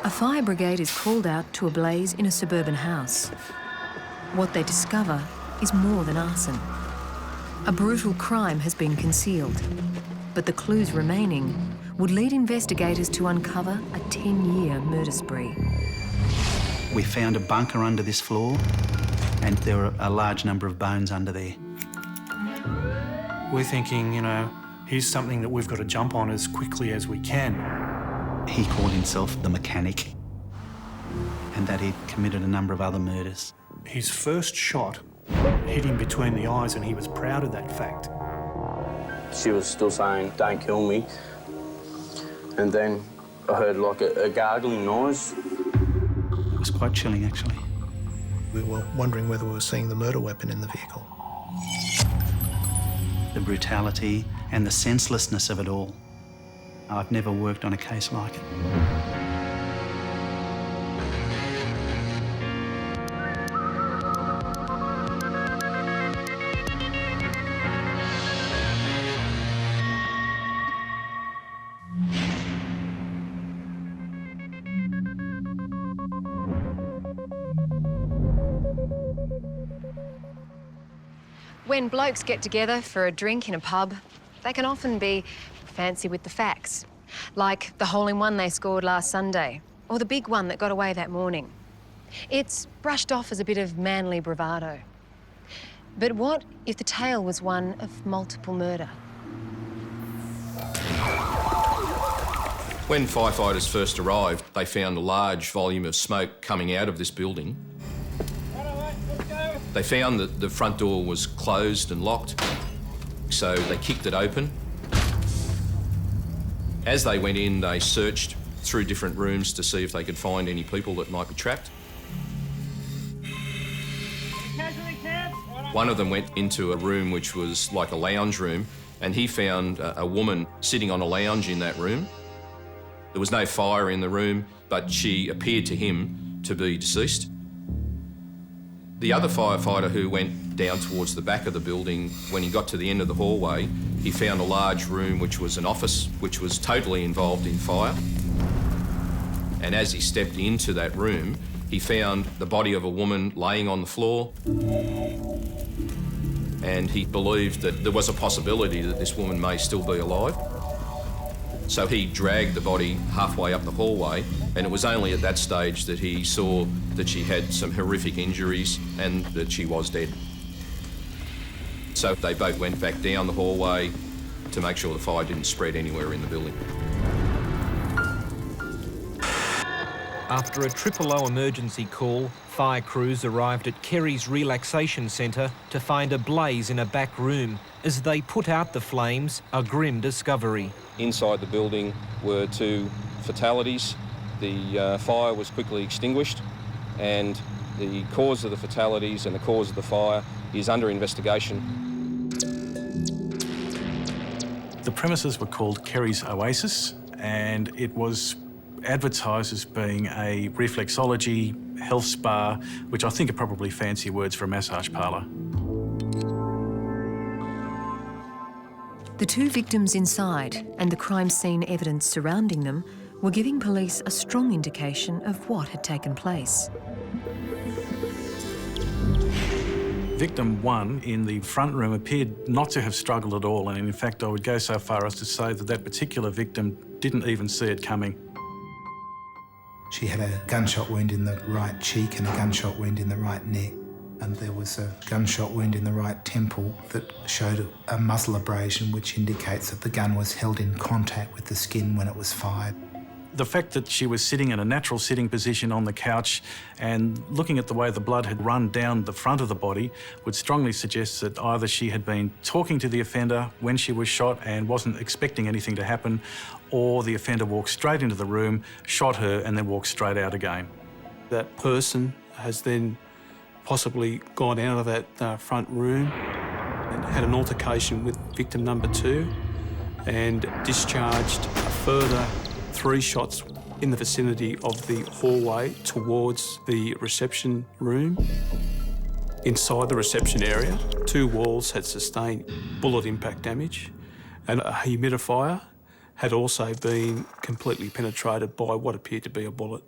A fire brigade is called out to a blaze in a suburban house. What they discover is more than arson. A brutal crime has been concealed, but the clues remaining would lead investigators to uncover a 10-year murder spree. We found a bunker under this floor, and there were a large number of bones under there. We're thinking, you know, here's something that we've got to jump on as quickly as we can. He called himself the mechanic, and that he'd committed a number of other murders. His first shot hit him between the eyes, and he was proud of that fact. She was still saying, "Don't kill me." And then I heard like a gargling noise. It was quite chilling, actually. We were wondering whether we were seeing the murder weapon in the vehicle. The brutality and the senselessness of it all. I've never worked on a case like it. When blokes get together for a drink in a pub, they can often be fancy with the facts, like the hole-in-one they scored last Sunday, or the big one that got away that morning. It's brushed off as a bit of manly bravado. But what if the tale was one of multiple murder? When firefighters first arrived, they found a large volume of smoke coming out of this building. They found that the front door was closed and locked, so they kicked it open. As they went in, they searched through different rooms to see if they could find any people that might be trapped. One of them went into a room which was like a lounge room, and he found a woman sitting on a lounge in that room. There was no fire in the room, but she appeared to him to be deceased. The other firefighter who went down towards the back of the building, when he got to the end of the hallway, he found a large room which was an office, which was totally involved in fire. And as he stepped into that room, he found the body of a woman laying on the floor. And he believed that there was a possibility that this woman may still be alive. So he dragged the body halfway up the hallway, and it was only at that stage that he saw that she had some horrific injuries and that she was dead. So they both went back down the hallway to make sure the fire didn't spread anywhere in the building. After a O emergency call, fire crews arrived at Kerry's relaxation centre to find a blaze in a back room. As they put out the flames, a grim discovery. Inside the building were 2 fatalities. The fire was quickly extinguished, and the cause of the fatalities and the cause of the fire is under investigation. The premises were called Kerry's Oasis, and it was advertised as being a reflexology health spa, which I think are probably fancy words for a massage parlour. The 2 victims inside and the crime scene evidence surrounding them were giving police a strong indication of what had taken place. Victim 1 in the front room appeared not to have struggled at all, and in fact I would go so far as to say that that particular victim didn't even see it coming. She had a gunshot wound in the right cheek and a gunshot wound in the right neck. And there was a gunshot wound in the right temple that showed a muzzle abrasion, which indicates that the gun was held in contact with the skin when it was fired. The fact that she was sitting in a natural sitting position on the couch and looking at the way the blood had run down the front of the body would strongly suggest that either she had been talking to the offender when she was shot and wasn't expecting anything to happen, or the offender walked straight into the room, shot her and then walked straight out again. That person has then possibly gone out of that front room and had an altercation with victim number 2 and discharged a further 3 shots in the vicinity of the hallway towards the reception room. Inside the reception area, 2 walls had sustained bullet impact damage, and a humidifier had also been completely penetrated by what appeared to be a bullet.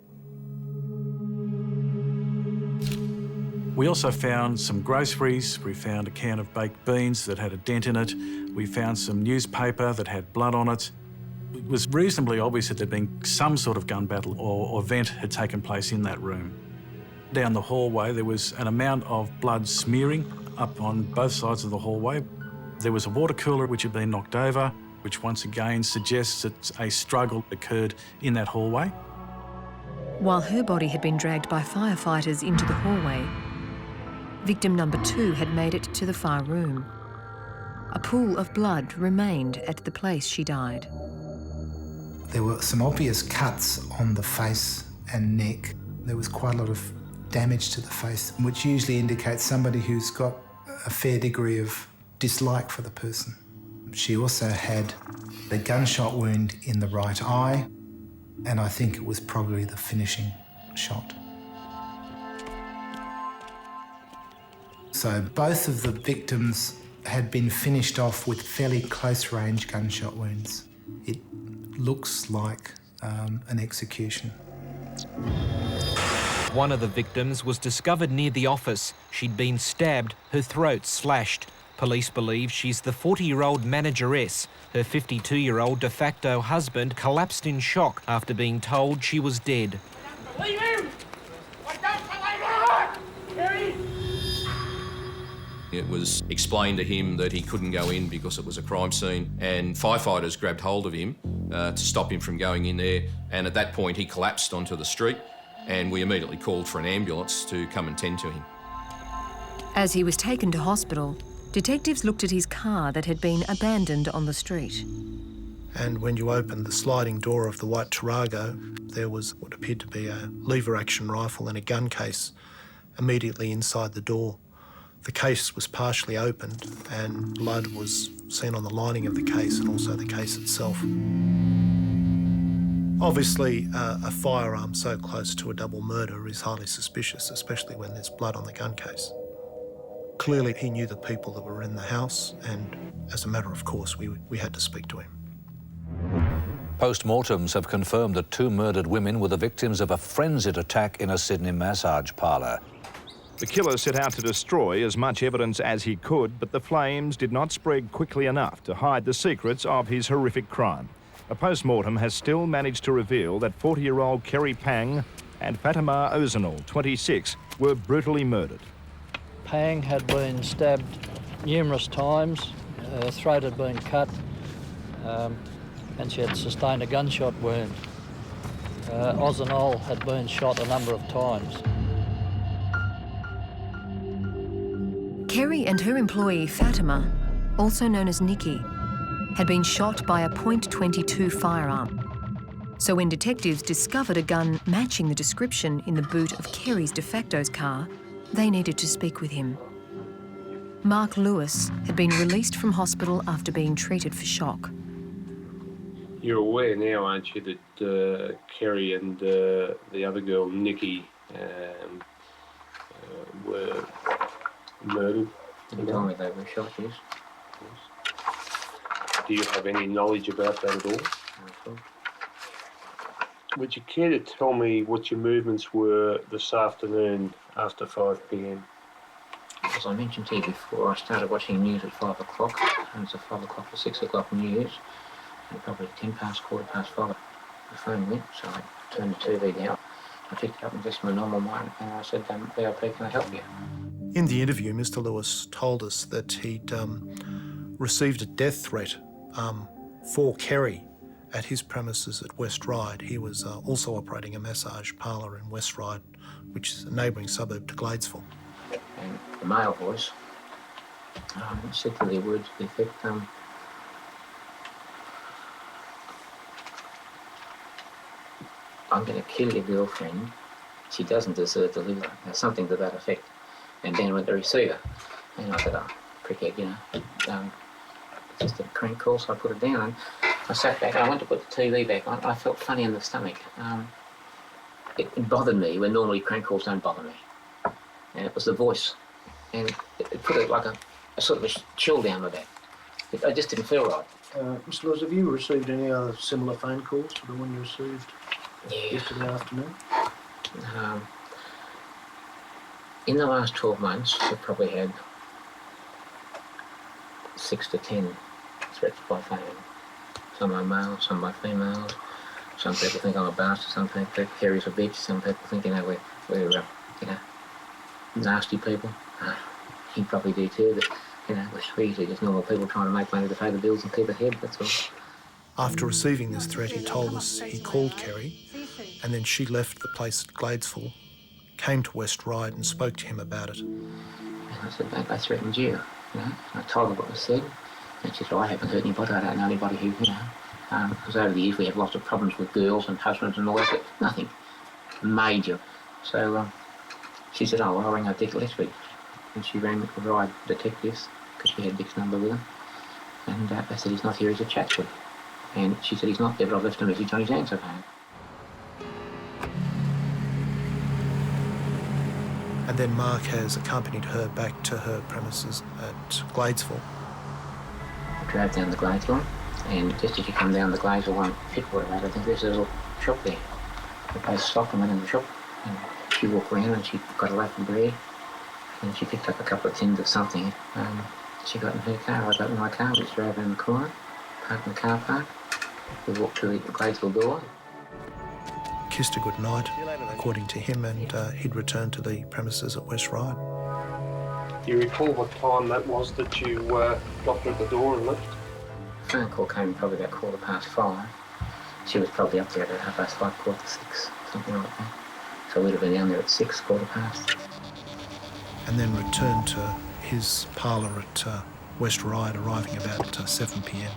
We also found some groceries. We found a can of baked beans that had a dent in it. We found some newspaper that had blood on it. It was reasonably obvious that there'd been some sort of gun battle or event had taken place in that room. Down the hallway, there was an amount of blood smearing up on both sides of the hallway. There was a water cooler which had been knocked over, which once again suggests that a struggle occurred in that hallway. While her body had been dragged by firefighters into the hallway, victim number 2 had made it to the far room. A pool of blood remained at the place she died. There were some obvious cuts on the face and neck. There was quite a lot of damage to the face, which usually indicates somebody who's got a fair degree of dislike for the person. She also had a gunshot wound in the right eye, and I think it was probably the finishing shot. So both of the victims had been finished off with fairly close-range gunshot wounds. It looks like an execution. One of the victims was discovered near the office. She'd been stabbed, her throat slashed. Police believe she's the 40-year-old manageress. Her 52-year-old de facto husband collapsed in shock after being told she was dead. Leave him! I don't believe him! It was explained to him that he couldn't go in because it was a crime scene, and firefighters grabbed hold of him to stop him from going in there, and at that point he collapsed onto the street, and we immediately called for an ambulance to come and tend to him. As he was taken to hospital, detectives looked at his car that had been abandoned on the street. And when you opened the sliding door of the white Tarago, there was what appeared to be a lever-action rifle and a gun case immediately inside the door. The case was partially opened and blood was seen on the lining of the case and also the case itself. Obviously, a firearm so close to a double murder is highly suspicious, especially when there's blood on the gun case. Clearly, he knew the people that were in the house, and as a matter of course, we had to speak to him. Post-mortems have confirmed that 2 murdered women were the victims of a frenzied attack in a Sydney massage parlour. The killer set out to destroy as much evidence as he could, but the flames did not spread quickly enough to hide the secrets of his horrific crime. A post-mortem has still managed to reveal that 40-year-old Kerry Pang and Fatima Ozanal, 26, were brutally murdered. Pang had been stabbed numerous times, her throat had been cut, and she had sustained a gunshot wound. Ozanal had been shot a number of times. Kerry and her employee Fatima, also known as Nikki, had been shot by a .22 firearm. So when detectives discovered a gun matching the description in the boot of Kerry's de facto's car, they needed to speak with him. Mark Lewis had been released from hospital after being treated for shock. You're aware now, aren't you, that Kerry and the other girl, Nikki, were murdered? You told me they were shot, yes. Do you have any knowledge about that at all? No. Would you care to tell me what your movements were this afternoon after 5 p.m? As I mentioned to you before, I started watching news at 5 o'clock, and it's at 5 o'clock or 6 o'clock news, and probably 10 past, quarter past 5, the phone went, so I turned the TV down. I picked it up and just my normal mind, and I said, VLP, can I help you? In the interview, Mr. Lewis told us that he'd received a death threat for Kerry at his premises at West Ryde. He was also operating a massage parlour in West Ryde, which is a neighbouring suburb to Gladesville. And the male voice said to the words to the effect, I'm going to kill your girlfriend. She doesn't deserve to live. Something to that effect. And then went to receiver. And I said, prickhead, you know, just a crank call, so I put it down. And I sat back, and I went to put the TV back on. I felt funny in the stomach. It bothered me when normally crank calls don't bother me. And it was the voice. And it put it like a sort of a chill down my back. I just didn't feel right. Mr. Lewis, have you received any other similar phone calls to the one you received yesterday afternoon? In the last 12 months, we've probably had 6 to 10 threats by phone. Some are male, some by females. Some people think I'm a bastard, some people think Kerry's a bitch, some people think, we're nasty people. He probably do too, but, we're usually just normal people trying to make money to pay the bills and keep ahead, that's all. After receiving this threat, he told us he called Kerry, and then she left the place at Gladesville, came to West Ryde and spoke to him about it. And I said, mate, they threatened you, And I told her what was said, and she said, I haven't hurt anybody, I don't know anybody who, because over the years we have lots of problems with girls and husbands and all that, but nothing major. So she said, I'll ring up Dick Letchford. And she rang the Ryde detectives, because she had Dick's number with him. And they said, he's not here, he's at Chatswood. And she said, he's not there, but I've left a message on his answer phone. And then Mark has accompanied her back to her premises at Gladesville. I drove down to Gladesville, and just as you come down the Gladesville one, Pitwater Road, I think there's a little shop there. The place stopped and went in the shop, and she walked around and she got a loaf of bread, and she picked up a couple of tins of something. She got in her car, I got in my car, we drove around the corner, parked in the car park. We walked to the Gladesville door. Kissed her goodnight, according to him, and he'd returned to the premises at West Ryde. Do you recall what time that was that you knocked at the door and left? A phone call came probably about 5:15. She was probably up there at 5:30, 5:45, something like that. So we'd have been down there at 6, 5:15. And then returned to his parlour at West Ryde, arriving about 7 p.m.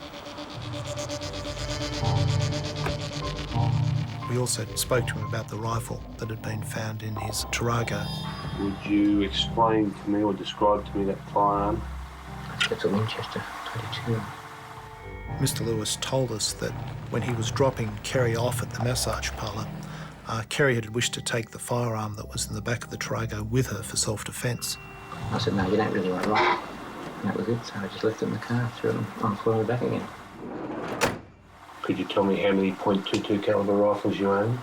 We also spoke to him about the rifle that had been found in his Tarago. Would you explain to me or describe to me that firearm? It's a Winchester 22. Mr. Lewis told us that when he was dropping Kerry off at the massage parlour, Kerry had wished to take the firearm that was in the back of the Tarago with her for self-defence. I said, no, you don't really want to rock. And that was it, so I just left it in the car, threw it on the floor and back again. Could you tell me how many .22 calibre rifles you owned?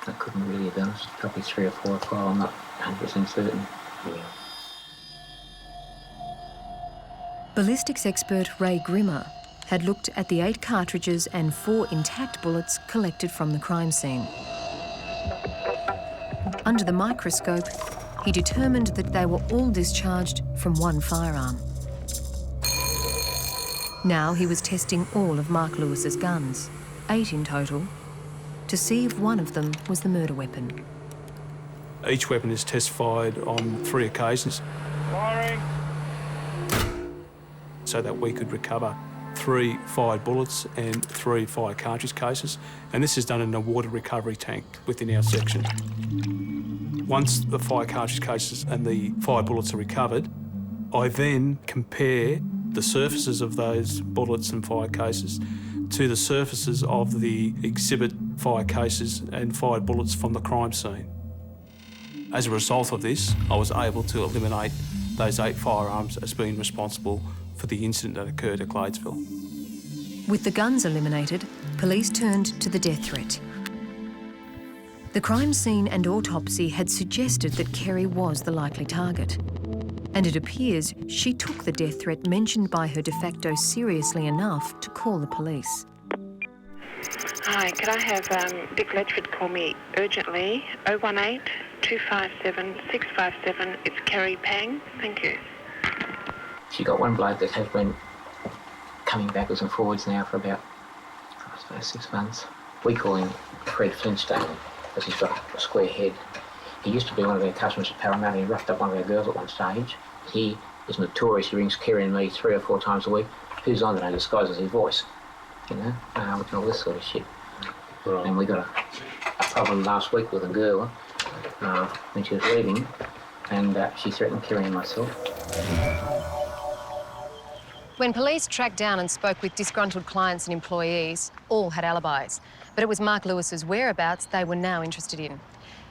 I couldn't really have done it. Probably 3 or 4 as well. I'm not 100% certain. Yeah. Ballistics expert Ray Grimmer had looked at the 8 cartridges and 4 intact bullets collected from the crime scene. Under the microscope, he determined that they were all discharged from one firearm. Now he was testing all of Mark Lewis's guns, 8 in total, to see if one of them was the murder weapon. Each weapon is test fired on 3 occasions. Firing! So that we could recover 3 fired bullets and 3 fired cartridge cases, and this is done in a water recovery tank within our section. Once the fired cartridge cases and the fired bullets are recovered, I then compare the surfaces of those bullets and fire cases to the surfaces of the exhibit fire cases and fired bullets from the crime scene. As a result of this, I was able to eliminate those 8 firearms as being responsible for the incident that occurred at Gladesville. With the guns eliminated, police turned to the death threat. The crime scene and autopsy had suggested that Kerry was the likely target. And it appears she took the death threat mentioned by her de facto seriously enough to call the police. Hi, could I have Dick Letchford call me urgently? 018 257 657. It's Kerry Pang. Thank you. She got one bloke that has been coming backwards and forwards now for about, I suppose, 6 months. We call him Fred Flintstone because he's got a square head. He used to be one of our customers at Parramatta. He roughed up one of our girls at one stage. He is notorious. He rings Kerry and me 3 or 4 times a week. Who's on there? Disguises his voice, and all this sort of shit. Right. And we got a problem last week with a girl when she was leaving, and she threatened Kerry and myself. When police tracked down and spoke with disgruntled clients and employees, all had alibis. But it was Mark Lewis's whereabouts they were now interested in.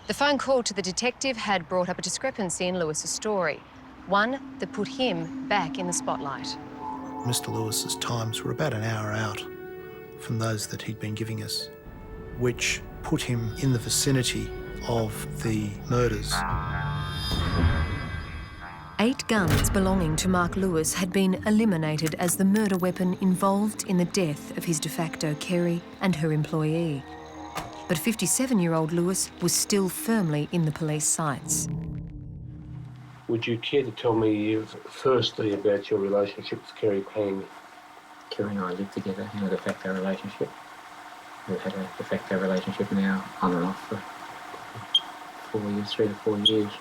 The phone call to the detective had brought up a discrepancy in Lewis's story, one that put him back in the spotlight. Mr. Lewis's times were about an hour out from those that he'd been giving us, which put him in the vicinity of the murders. 8 guns belonging to Mark Lewis had been eliminated as the murder weapon involved in the death of his de facto Kerry and her employee. But 57-year-old Lewis was still firmly in the police sights. Would you care to tell me firstly about your relationship with Kerry Pang? Kerry and I lived together in a de facto relationship. We've had a de facto relationship now on and off for 4 years, 3 to 4 years.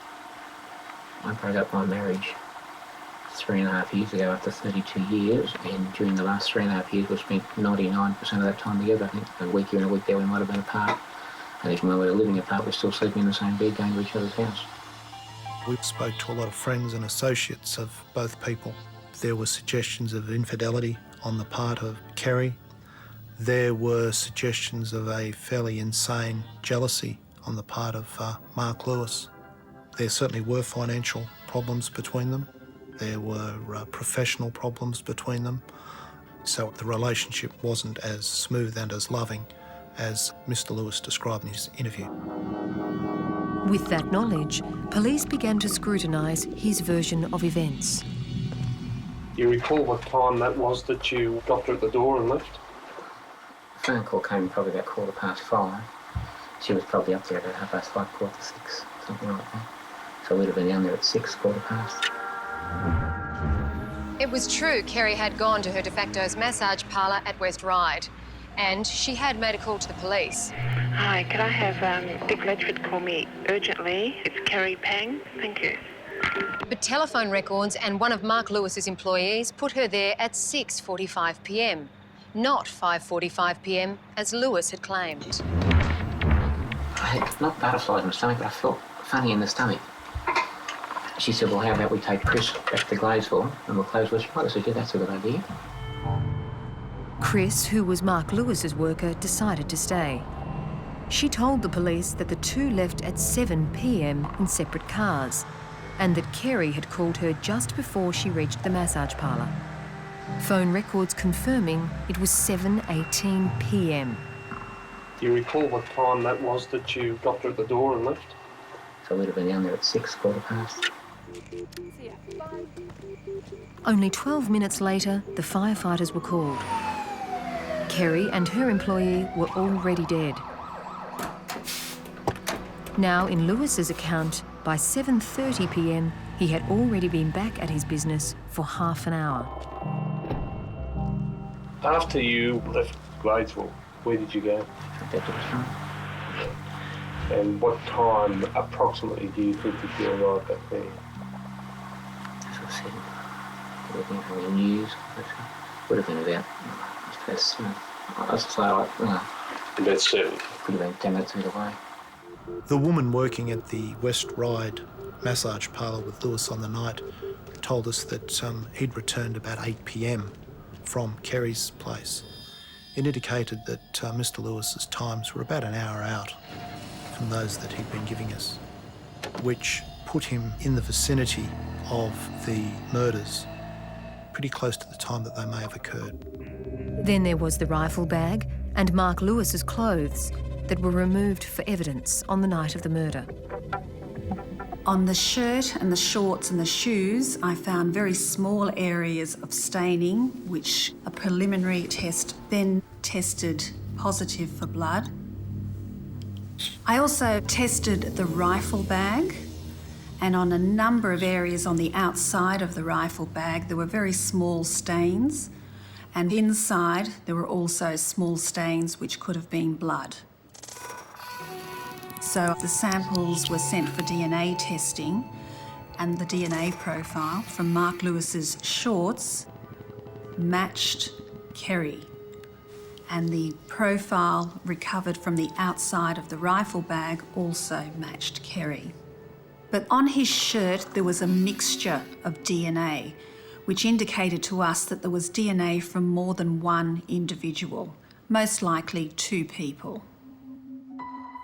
I broke up my marriage 3.5 years ago after 32 years, and during the last 3.5 years we spent 99% of that time together. I think a week here and a week there we might have been apart, and even when we were living apart we're still sleeping in the same bed, going to each other's house. We spoke to a lot of friends and associates of both people. There were suggestions of infidelity on the part of Kerry. There were suggestions of a fairly insane jealousy on the part of Mark Lewis. There certainly were financial problems between them. There were professional problems between them. So the relationship wasn't as smooth and as loving as Mr. Lewis described in his interview. With that knowledge, police began to scrutinise his version of events. Do you recall what time that was that you got her at the door and left? The phone call came probably about 5:15. She was probably up there about 5:30, 5:45, something like that. So we'd have been down there at 6, 5:15. It was true Kerry had gone to her de facto's massage parlour at West Ryde, and she had made a call to the police. Hi, could I have Dick Ledford call me urgently? It's Kerry Pang. Thank you. But telephone records and one of Mark Lewis's employees put her there at 6:45 p.m, not 5:45 p.m, as Lewis had claimed. I had not butterflies in my stomach, but I felt funny in the stomach. She said, well, how about we take Chris back to Gladesville and we'll close West Ryde? I said, yeah, that's a good idea. Chris, who was Mark Lewis's worker, decided to stay. She told the police that the two left at 7 p.m. in separate cars, and that Kerry had called her just before she reached the massage parlour. Phone records confirming it was 7:18 p.m. Do you recall what time that was that you got her at the door and left? So we'd have been down there at 6, 5:15. Only 12 minutes later, the firefighters were called. Kerry and her employee were already dead. Now, in Lewis's account, by 7:30 p.m, he had already been back at his business for half an hour. After you left Gladesville, where did you go? Back to the front. And what time approximately do you think that you arrived back there? As I said, it would have been from the news. It would have been about, I suppose, about 7. Could have been 10 minutes either way. The woman working at the West Ryde massage parlour with Lewis on the night told us that he'd returned about 8 p.m. from Kerry's place. It indicated that Mr. Lewis's times were about an hour out from those that he'd been giving us, which put him in the vicinity of the murders, pretty close to the time that they may have occurred. Then there was the rifle bag and Mark Lewis's clothes that were removed for evidence on the night of the murder. On the shirt and the shorts and the shoes, I found very small areas of staining, which a preliminary test then tested positive for blood. I also tested the rifle bag, and on a number of areas on the outside of the rifle bag, there were very small stains, and inside there were also small stains which could have been blood. So the samples were sent for DNA testing, and the DNA profile from Mark Lewis's shorts matched Kerry, and the profile recovered from the outside of the rifle bag also matched Kerry. But on his shirt there was a mixture of DNA, which indicated to us that there was DNA from more than one individual, most likely 2 people.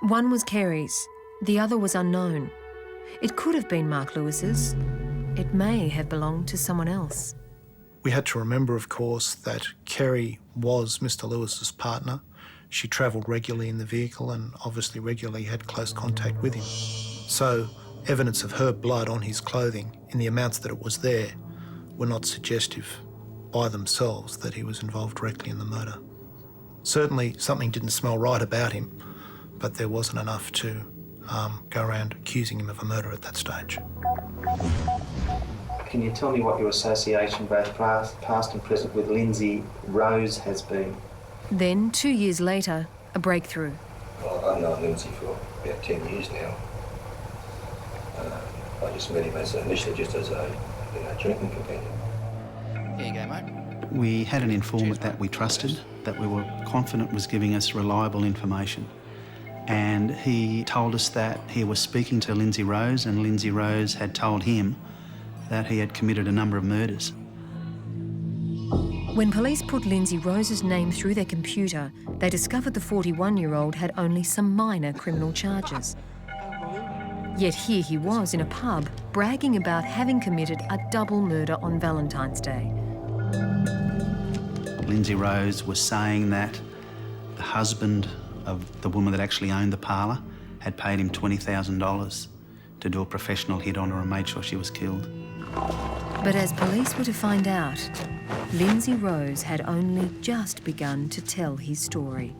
One was Kerry's, the other was unknown. It could have been Mark Lewis's. It may have belonged to someone else. We had to remember, of course, that Kerry was Mr. Lewis's partner. She travelled regularly in the vehicle and obviously regularly had close contact with him. So evidence of her blood on his clothing in the amounts that it was there were not suggestive by themselves that he was involved directly in the murder. Certainly something didn't smell right about him, but there wasn't enough to go around accusing him of a murder at that stage. Can you tell me what your association, both past and present, with Lindsay Rose has been? Then, 2 years later, a breakthrough. Well, I've known Lindsay for about 10 years now. I just met him initially just as a drinking companion. Here you go, mate. We had an informant that we trusted, that we were confident was giving us reliable information. And he told us that he was speaking to Lindsay Rose, and Lindsay Rose had told him that he had committed a number of murders. When police put Lindsay Rose's name through their computer, they discovered the 41-year-old had only some minor criminal charges. Yet here he was in a pub, bragging about having committed a double murder on Valentine's Day. Lindsay Rose was saying that the husband of the woman that actually owned the parlour had paid him $20,000 to do a professional hit on her and made sure she was killed. But as police were to find out, Lindsay Rose had only just begun to tell his story.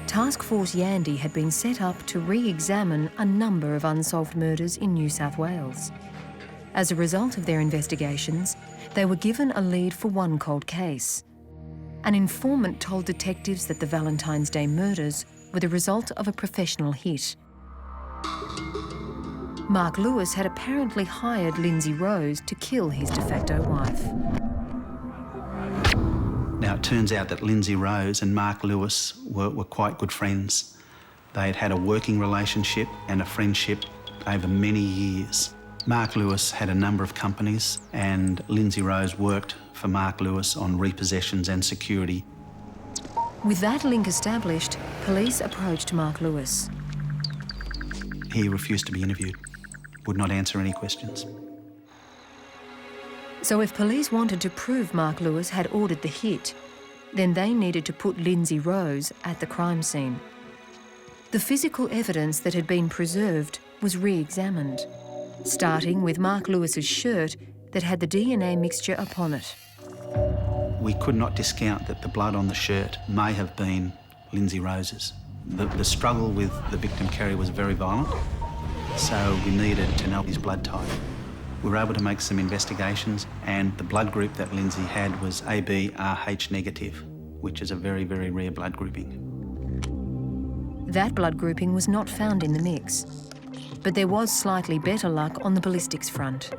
Task Force Yandy had been set up to re-examine a number of unsolved murders in New South Wales. As a result of their investigations, they were given a lead for one cold case. An informant told detectives that the Valentine's Day murders were the result of a professional hit. Mark Lewis had apparently hired Lindsay Rose to kill his de facto wife. Now, it turns out that Lindsay Rose and Mark Lewis were quite good friends. They had had a working relationship and a friendship over many years. Mark Lewis had a number of companies, and Lindsay Rose worked for Mark Lewis on repossessions and security. With that link established, police approached Mark Lewis. He refused to be interviewed, would not answer any questions. So if police wanted to prove Mark Lewis had ordered the hit, then they needed to put Lindsay Rose at the crime scene. The physical evidence that had been preserved was re-examined, starting with Mark Lewis's shirt that had the DNA mixture upon it. We could not discount that the blood on the shirt may have been Lindsay Rose's. The struggle with the victim, Kerry, was very violent, so we needed to know his blood type. We were able to make some investigations, and the blood group that Lindsay had was AB-RH negative, which is a very, very rare blood grouping. That blood grouping was not found in the mix, but there was slightly better luck on the ballistics front.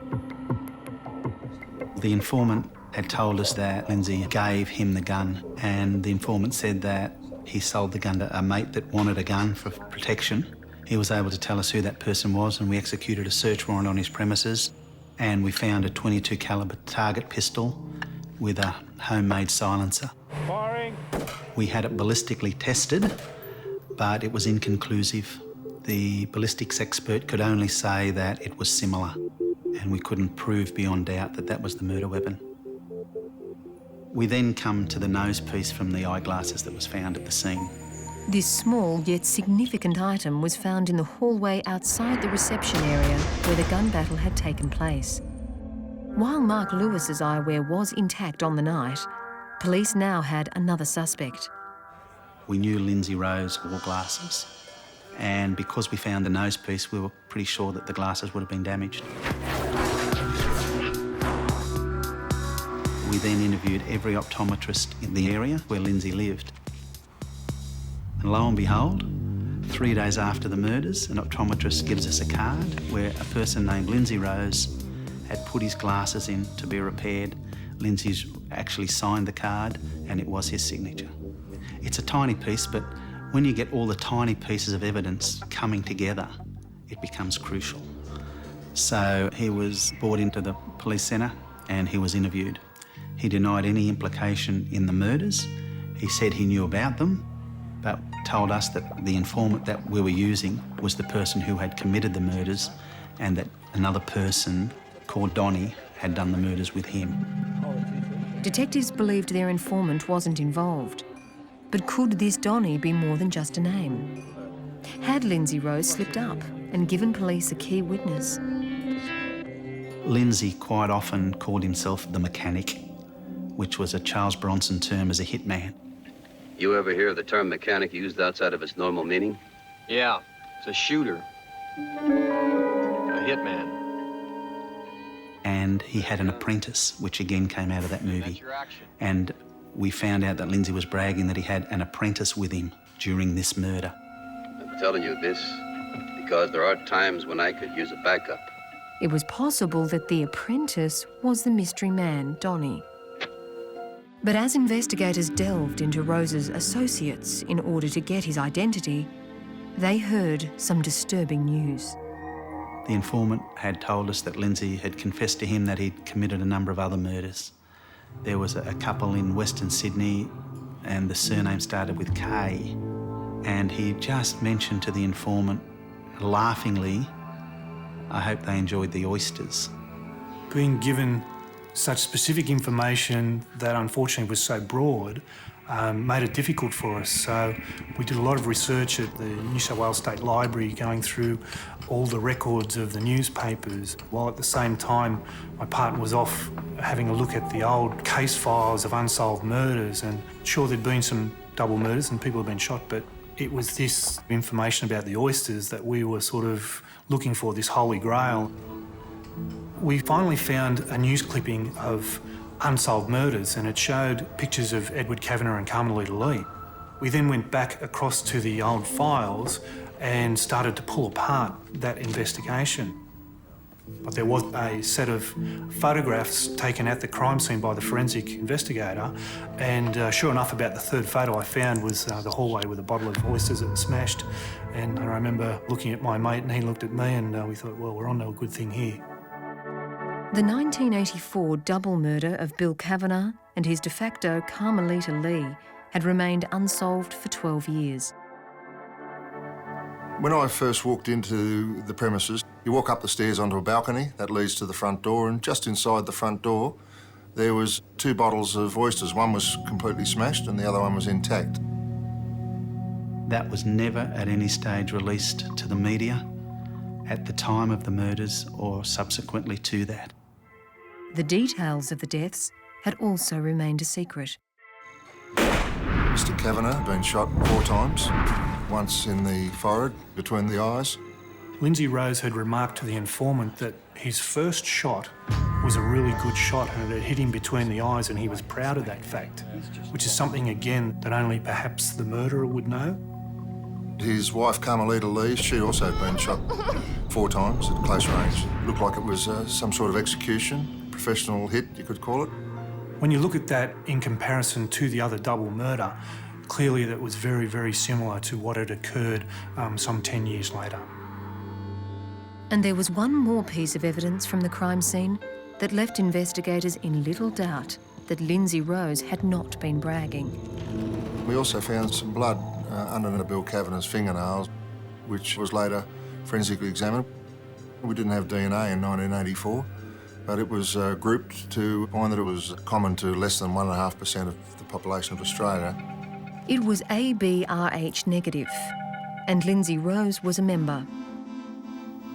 The informant had told us that Lindsay gave him the gun, and the informant said that he sold the gun to a mate that wanted a gun for protection. He was able to tell us who that person was, and we executed a search warrant on his premises, and we found a .22 caliber target pistol with a homemade silencer. Firing. We had it ballistically tested, but it was inconclusive. The ballistics expert could only say that it was similar, and we couldn't prove beyond doubt that that was the murder weapon. We then come to the nose piece from the eyeglasses that was found at the scene. This small yet significant item was found in the hallway outside the reception area where the gun battle had taken place. While Mark Lewis's eyewear was intact on the night, police now had another suspect. We knew Lindsay Rose wore glasses, and because we found the nose piece, we were pretty sure that the glasses would have been damaged. We then interviewed every optometrist in the area where Lindsay lived. And lo and behold, 3 days after the murders, an optometrist gives us a card where a person named Lindsay Rose had put his glasses in to be repaired. Lindsay's actually signed the card, and it was his signature. It's a tiny piece, but when you get all the tiny pieces of evidence coming together, it becomes crucial. So he was brought into the police centre and he was interviewed. He denied any implication in the murders. He said he knew about them, but told us that the informant that we were using was the person who had committed the murders, and that another person called Donnie had done the murders with him. Detectives believed their informant wasn't involved. But could this Donnie be more than just a name? Had Lindsay Rose slipped up and given police a key witness? Lindsay quite often called himself the mechanic, which was a Charles Bronson term as a hitman. You ever hear the term mechanic used outside of its normal meaning? Yeah, it's a shooter. A hitman. And he had an apprentice, which again came out of that movie. And we found out that Lindsay was bragging that he had an apprentice with him during this murder. I'm telling you this because there are times when I could use a backup. It was possible that the apprentice was the mystery man, Donnie. But as investigators delved into Rose's associates in order to get his identity, they heard some disturbing news. The informant had told us that Lindsay had confessed to him that he'd committed a number of other murders. There was a couple in Western Sydney and the surname started with K. And he just mentioned to the informant, laughingly, I hope they enjoyed the oysters. Being given such specific information that unfortunately was so broad made it difficult for us. So we did a lot of research at the New South Wales State Library, going through all the records of the newspapers, while at the same time my partner was off having a look at the old case files of unsolved murders. And sure, there'd been some double murders and people had been shot, but it was this information about the oysters that we were sort of looking for, this holy grail. We finally found a news clipping of unsolved murders, and it showed pictures of Edward Kavanagh and Carmelita Lee. We then went back across to the old files and started to pull apart that investigation. But there was a set of photographs taken at the crime scene by the forensic investigator, and sure enough, about the third photo I found was the hallway with a bottle of oysters that were smashed. And I remember looking at my mate and he looked at me, and we thought, well, we're on to a good thing here. The 1984 double murder of Bill Kavanagh and his de facto Carmelita Lee had remained unsolved for 12 years. When I first walked into the premises, you walk up the stairs onto a balcony that leads to the front door, and just inside the front door there was 2 bottles of oysters. One was completely smashed and the other one was intact. That was never at any stage released to the media at the time of the murders or subsequently to that. The details of the deaths had also remained a secret. Mr Kavanagh had been shot 4 times, once in the forehead, between the eyes. Lindsay Rose had remarked to the informant that his first shot was a really good shot and it hit him between the eyes, and he was proud of that fact, which is something, again, that only perhaps the murderer would know. His wife, Carmelita Lee, she also had been shot 4 times at close range. It looked like it was some sort of execution, professional hit, you could call it. When you look at that in comparison to the other double murder, clearly that was very, very similar to what had occurred some 10 years later. And there was one more piece of evidence from the crime scene that left investigators in little doubt that Lindsay Rose had not been bragging. We also found some blood under Bill Kavanagh's fingernails, which was later forensically examined. We didn't have DNA in 1984, but it was grouped to find that it was common to less than 1.5% of the population of Australia. It was ABRH negative, and Lindsay Rose was a member.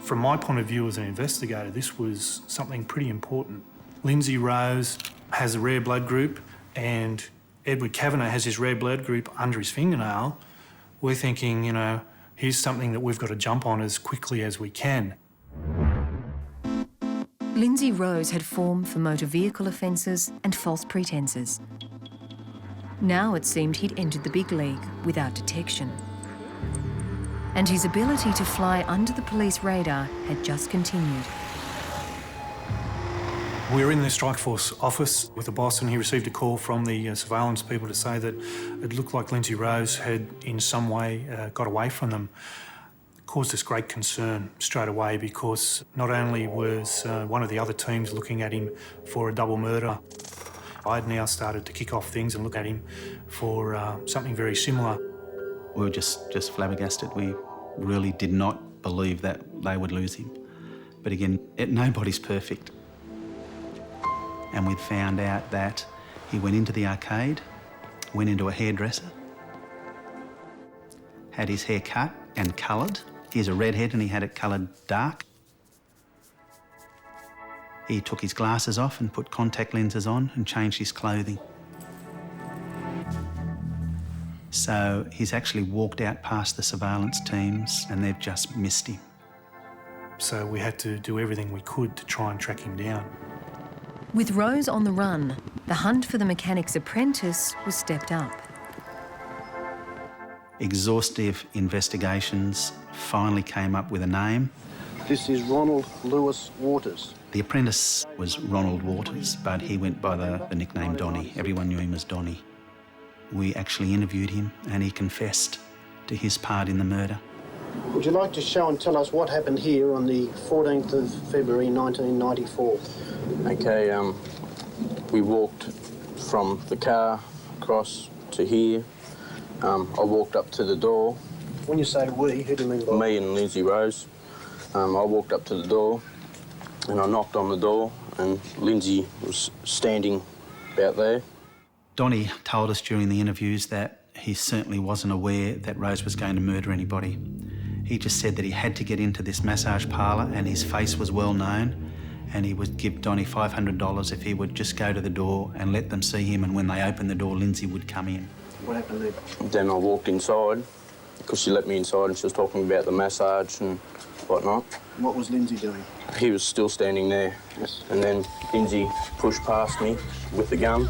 From my point of view as an investigator, this was something pretty important. Lindsay Rose has a rare blood group, and Edward Kavanagh has his rare blood group under his fingernail. We're thinking, you know, here's something that we've got to jump on as quickly as we can. Lindsay Rose had formed for motor vehicle offences and false pretences. Now it seemed he'd entered the big league without detection. And his ability to fly under the police radar had just continued. We were in the Strike Force office with the boss, and he received a call from the surveillance people to say that it looked like Lindsay Rose had in some way got away from them. It caused us great concern straight away, because not only was one of the other teams looking at him for a double murder, I'd now started to kick off things and look at him for something very similar. We were just flabbergasted. We really did not believe that they would lose him. But again, nobody's perfect. And we found out that he went into the arcade, went into a hairdresser, had his hair cut and coloured. He's a redhead and he had it coloured dark. He took his glasses off and put contact lenses on and changed his clothing. So he's actually walked out past the surveillance teams and they've just missed him. So we had to do everything we could to try and track him down. With Rose on the run, the hunt for the mechanic's apprentice was stepped up. Exhaustive investigations finally came up with a name. This is Ronald Lewis Waters. The apprentice was Ronald Waters, but he went by the nickname Donnie. Everyone knew him as Donnie. We actually interviewed him and he confessed to his part in the murder. Would you like to show and tell us what happened here on the 14th of February 1994? Okay, we walked from the car across to here. I walked up to the door. When you say we, who do you mean by? Me and Lindsay Rose. I walked up to the door and I knocked on the door and Lindsay was standing about there. Donnie told us during the interviews that he certainly wasn't aware that Rose was going to murder anybody. He just said that he had to get into this massage parlour and his face was well known and he would give Donnie $500 if he would just go to the door and let them see him, and when they opened the door, Lindsay would come in. What happened then? Then I walked inside because she let me inside and she was talking about the massage and whatnot. What was Lindsay doing? He was still standing there. Yes. And then Lindsay pushed past me with the gun.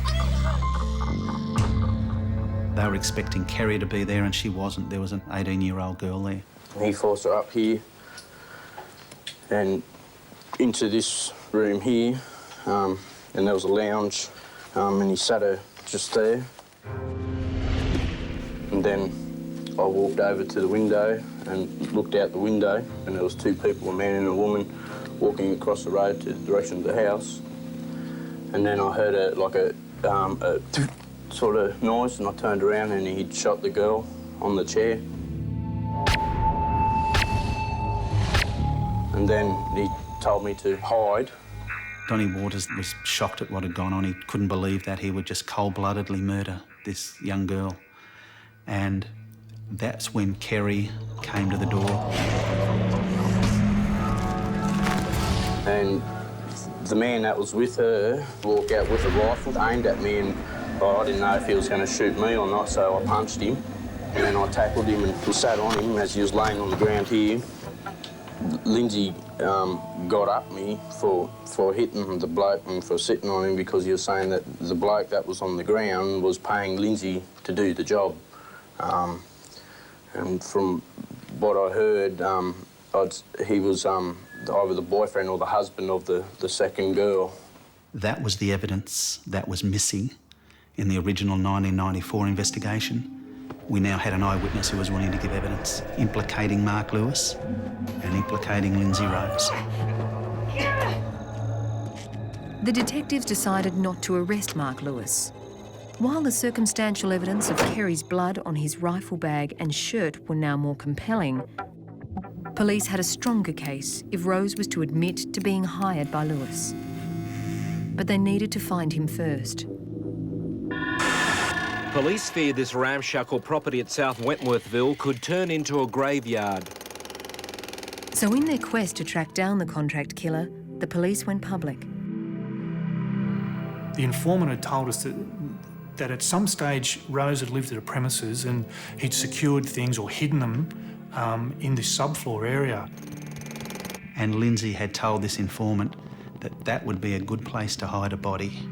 They were expecting Kerry to be there and she wasn't. There was an 18-year-old girl there. He forced her up here and into this room here, and there was a lounge, and he sat her just there. And then I walked over to the window and looked out the window, and there was two people, a man and a woman, walking across the road to the direction of the house. And then I heard a sort of noise, and I turned around and he'd shot the girl on the chair. And then he told me to hide. Donnie Waters was shocked at what had gone on. He couldn't believe that he would just cold-bloodedly murder this young girl. And that's when Kerry came to the door. And the man that was with her walked out with a rifle, aimed at me, and I didn't know if he was going to shoot me or not, so I punched him. And then I tackled him and sat on him as he was laying on the ground here. Lindsay got up me for hitting the bloke and for sitting on him because he was saying that the bloke that was on the ground was paying Lindsay to do the job. And from what I heard, he was either the boyfriend or the husband of the second girl. That was the evidence that was missing in the original 1994 investigation. We now had an eyewitness who was willing to give evidence, implicating Mark Lewis and implicating Lindsay Rose. The detectives decided not to arrest Mark Lewis. While the circumstantial evidence of Kerry's blood on his rifle bag and shirt were now more compelling, police had a stronger case if Rose was to admit to being hired by Lewis. But they needed to find him first. Police fear this ramshackle property at South Wentworthville could turn into a graveyard. So in their quest to track down the contract killer, the police went public. The informant had told us that at some stage Rose had lived at a premises and he'd secured things or hidden them in this subfloor area. And Lindsay had told this informant that that would be a good place to hide a body.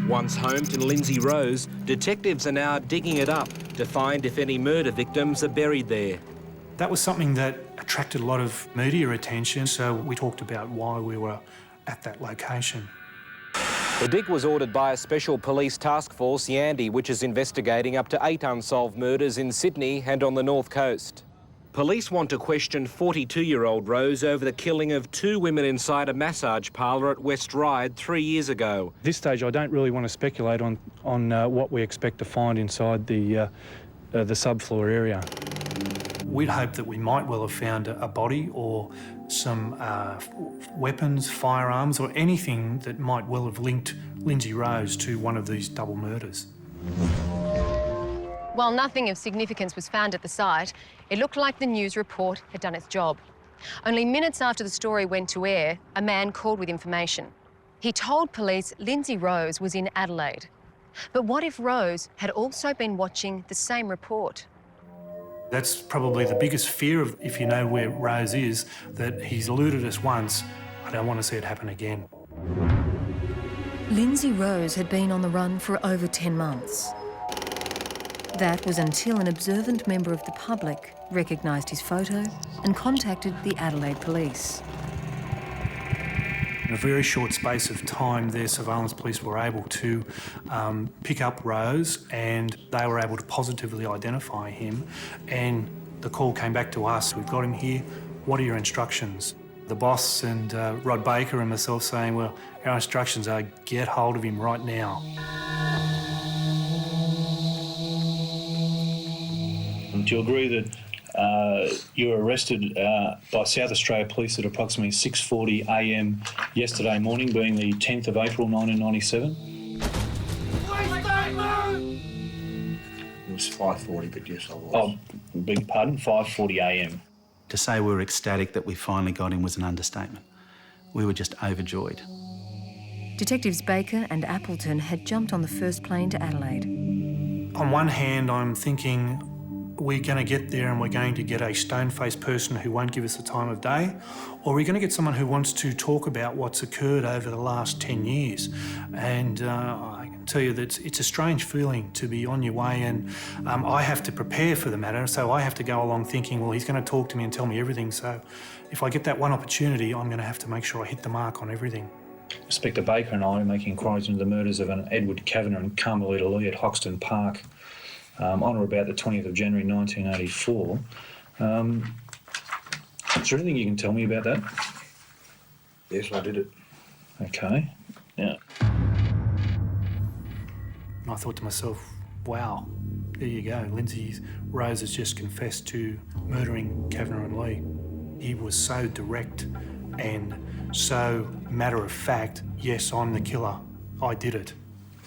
Once home to Lindsay Rose, detectives are now digging it up to find if any murder victims are buried there. That was something that attracted a lot of media attention, so we talked about why we were at that location. The dig was ordered by a special police task force, Yandy, which is investigating up to 8 unsolved murders in Sydney and on the North Coast. Police want to question 42-year-old Rose over the killing of 2 women inside a massage parlour at West Ryde 3 years ago. At this stage, I don't really want to speculate on what we expect to find inside the subfloor area. We'd hoped that we might well have found a body or some weapons, firearms, or anything that might well have linked Lindsay Rose to one of these double murders. While nothing of significance was found at the site, it looked like the news report had done its job. Only minutes after the story went to air, a man called with information. He told police Lindsay Rose was in Adelaide. But what if Rose had also been watching the same report? That's probably the biggest fear of, if you know where Rose is, that he's eluded us once. I don't want to see it happen again. Lindsay Rose had been on the run for over 10 months. That was until an observant member of the public recognised his photo and contacted the Adelaide police. In a very short space of time, their surveillance police were able to pick up Rose, and they were able to positively identify him. And the call came back to us. We've got him here. What are your instructions? The boss and Rod Baker and myself saying, well, our instructions are get hold of him right now. Do you agree that you were arrested by South Australia Police at approximately 6:40 a.m. yesterday morning, being the 10th of April 1997? It was 5:40, but yes, I was. Oh, beg your pardon, 5:40 a.m. To say we were ecstatic that we finally got him was an understatement. We were just overjoyed. Detectives Baker and Appleton had jumped on the first plane to Adelaide. On one hand, I'm thinking we're going to get there and we're going to get a stone-faced person who won't give us the time of day, or we're going to get someone who wants to talk about what's occurred over the last 10 years. And I can tell you that it's a strange feeling to be on your way, and I have to prepare for the matter, so I have to go along thinking, well, he's going to talk to me and tell me everything, so if I get that one opportunity, I'm going to have to make sure I hit the mark on everything. Inspector Baker and I are making inquiries into the murders of an Edward Kavanagh and Carmelita Lee at Hoxton Park on or about the 20th of January 1984. Is there anything you can tell me about that? Yes, I did it. Okay, yeah. And I thought to myself, wow, there you go. Lindsay Rose has just confessed to murdering Kavanagh and Lee. He was so direct and so matter of fact, yes, I'm the killer. I did it.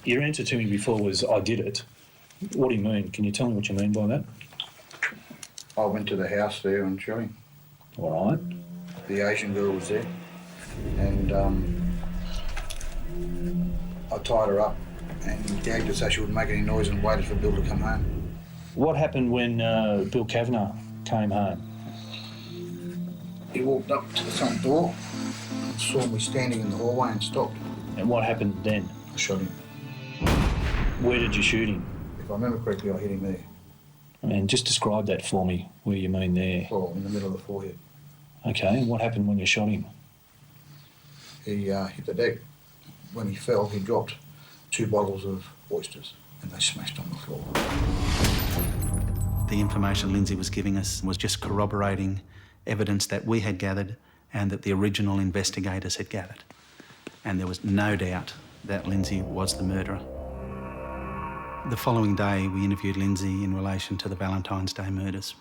Your answer to me before was, I did it. What do you mean? Can you tell me what you mean by that? I went to the house there and shot him. All right. The Asian girl was there, and I tied her up and gagged her so she wouldn't make any noise and waited for Bill to come home. What happened when Bill Kavanagh came home? He walked up to the front door, saw me standing in the hallway and stopped. And what happened then? I shot him. Where did you shoot him? If I remember correctly, I hit him there. And just describe that for me, where you mean there. Oh, in the middle of the forehead. Okay, and what happened when you shot him? He hit the deck. When he fell, he dropped 2 bottles of oysters and they smashed on the floor. The information Lindsay was giving us was just corroborating evidence that we had gathered and that the original investigators had gathered. And there was no doubt that Lindsay was the murderer. The following day, we interviewed Lindsay in relation to the Valentine's Day murders.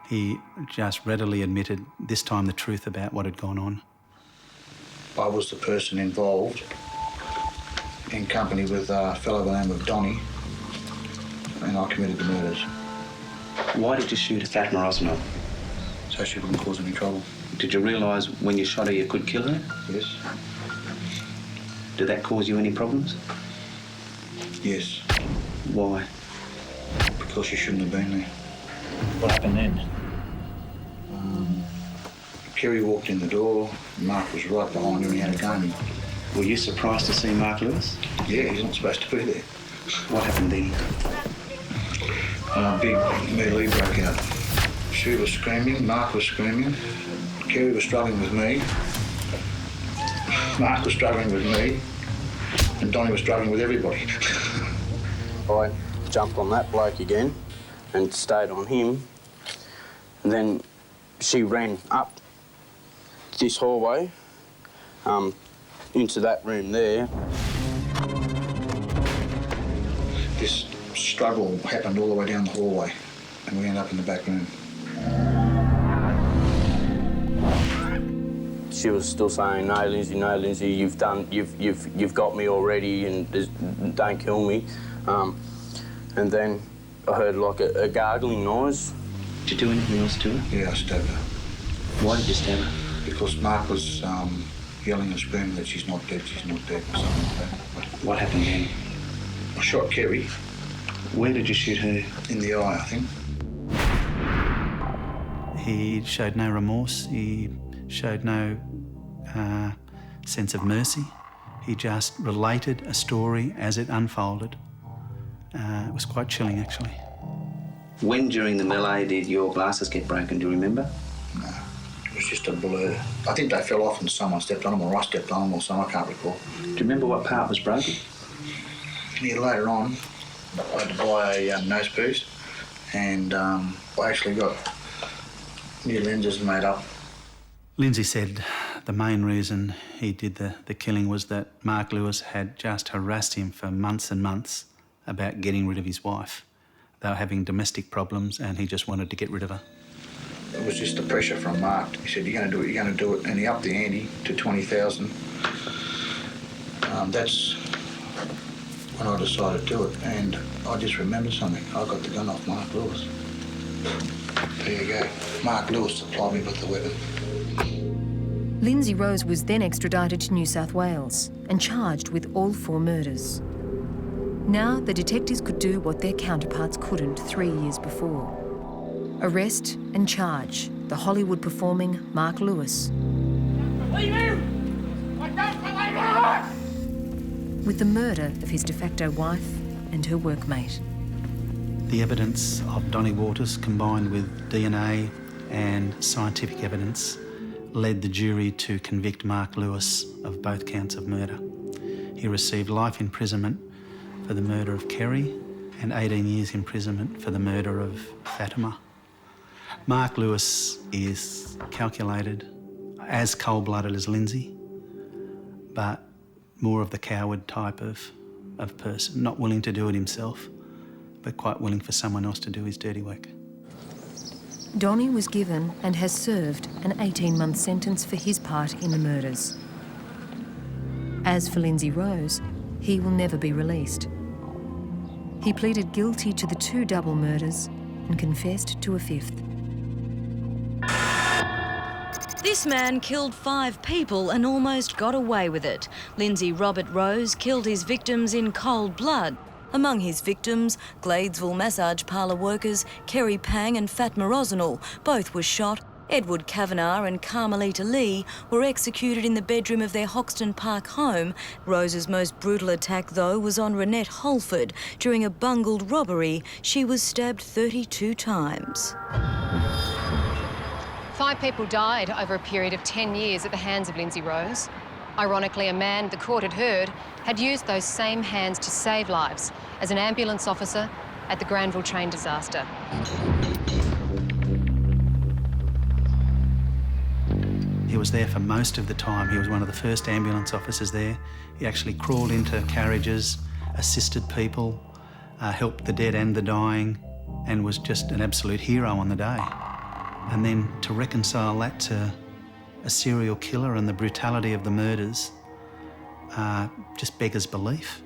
He just readily admitted, this time, the truth about what had gone on. I was the person involved, in company with a fellow by the name of Donnie, and I committed the murders. Why did you shoot Fatma Osno? So she wouldn't cause any trouble. Did you realise when you shot her you could kill her? Yes. Did that cause you any problems? Yes. Why? Because she shouldn't have been there. What happened then? Kerry walked in the door, Mark was right behind her and he had a gun. Were you surprised to see Mark Lewis? Yeah, he's not supposed to be there. What happened then? A big melee broke out. She was screaming, Mark was screaming, Kerry was struggling with me, Mark was struggling with me, and Donnie was struggling with everybody. I jumped on that bloke again and stayed on him. And then she ran up this hallway into that room there. This struggle happened all the way down the hallway and we ended up in the back room. She was still saying, no, Lindsay, you've got me already and don't kill me. And then I heard like a gargling noise. Did you do anything else to her? Yeah, I stabbed her. Why did you stab her? Because Mark was yelling and screaming that she's not dead, or something like that. What happened then? I shot Kerry. Where did you shoot her? In the eye, I think. He showed no remorse. He showed no sense of mercy. He just related a story as it unfolded. It was quite chilling, actually. When during the melee did your glasses get broken, do you remember? No, it was just a blur. I think they fell off and someone stepped on them, or I stepped on them, or something, I can't recall. Do you remember what part was broken? Yeah, later on, I had to buy a nose piece, and I actually got new lenses made up. Lindsay said the main reason he did the killing was that Mark Lewis had just harassed him for months and months about getting rid of his wife. They were having domestic problems and he just wanted to get rid of her. It was just the pressure from Mark. He said, you're going to do it, you're going to do it. And he upped the ante to 20,000. That's when I decided to do it. And I just remembered something. I got the gun off Mark Lewis. There you go. Mark Lewis supplied me with the weapon. Lindsay Rose was then extradited to New South Wales and charged with all 4 murders. Now the detectives could do what their counterparts couldn't 3 years before. Arrest and charge the Hollywood performing Mark Lewis with the murder of his de facto wife and her workmate. The evidence of Donnie Waters combined with DNA and scientific evidence led the jury to convict Mark Lewis of both counts of murder. He received life imprisonment for the murder of Kerry and 18 years imprisonment for the murder of Fatima. Mark Lewis is calculated as cold-blooded as Lindsay, but more of the coward type of person, not willing to do it himself, but quite willing for someone else to do his dirty work. Donnie was given and has served an 18-month sentence for his part in the murders. As for Lindsay Rose, he will never be released. He pleaded guilty to the 2 double murders and confessed to a 5th. This man killed 5 people and almost got away with it. Lindsay Robert Rose killed his victims in cold blood. Among his victims, Gladesville massage parlour workers Kerry Pang and Fatma Rosenall. Both were shot. Edward Kavanagh and Carmelita Lee were executed in the bedroom of their Hoxton Park home. Rose's most brutal attack, though, was on Renette Holford. During a bungled robbery, she was stabbed 32 times. 5 people died over a period of 10 years at the hands of Lindsay Rose. Ironically, a man the court had heard had used those same hands to save lives as an ambulance officer at the Granville train disaster. He was there for most of the time. He was one of the first ambulance officers there. He actually crawled into carriages, assisted people, helped the dead and the dying, and was just an absolute hero on the day. And then to reconcile that to a serial killer and the brutality of the murders just beggars belief.